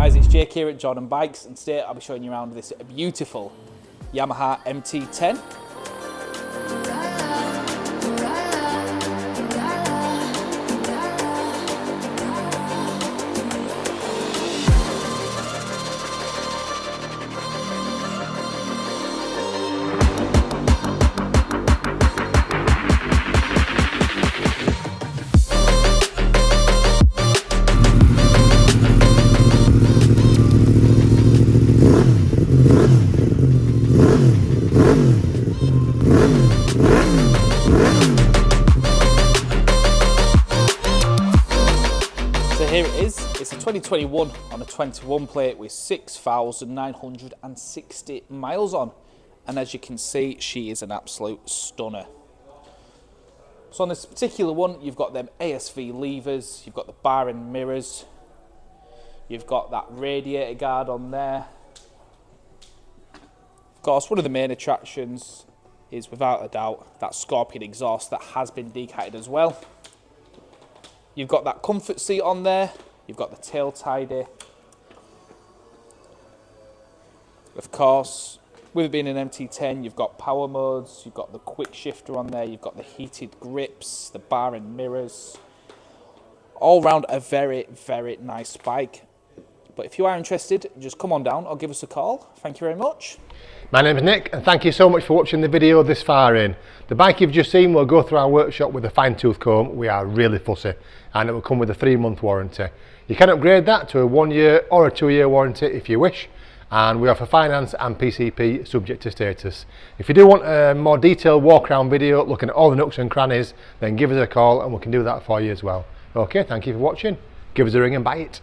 guys, it's Jake here at Jordan Bikes, and today I'll be showing you around this beautiful Yamaha MT-10. Here it is, it's a 2021 on a 21 plate with 6,960 miles on, and as you can see, she is an absolute stunner. So on this particular one, you've got them ASV levers, you've got the bar and mirrors, you've got that radiator guard on there. Of course, one of the main attractions is without a doubt that Scorpion exhaust that has been decatted as well. You've got that comfort seat on there, you've got the tail tidy. Of course, with it being an MT-10, you've got power modes, you've got the quick shifter on there, you've got the heated grips, the bar and mirrors. All round a very, very nice bike. But if you are interested, just come on down or give us a call. Thank you very much. My name is Nick, and thank you so much for watching the video this far in. The bike you've just seen will go through our workshop with a fine-tooth comb. We are really fussy, and it will come with a 3-month warranty. You can upgrade that to a 1-year or a 2-year warranty if you wish, and we offer finance and PCP subject to status. If you do want a more detailed walk-around video looking at all the nooks and crannies, then give us a call and we can do that for you as well. Okay, thank you for watching. Give us a ring and buy it.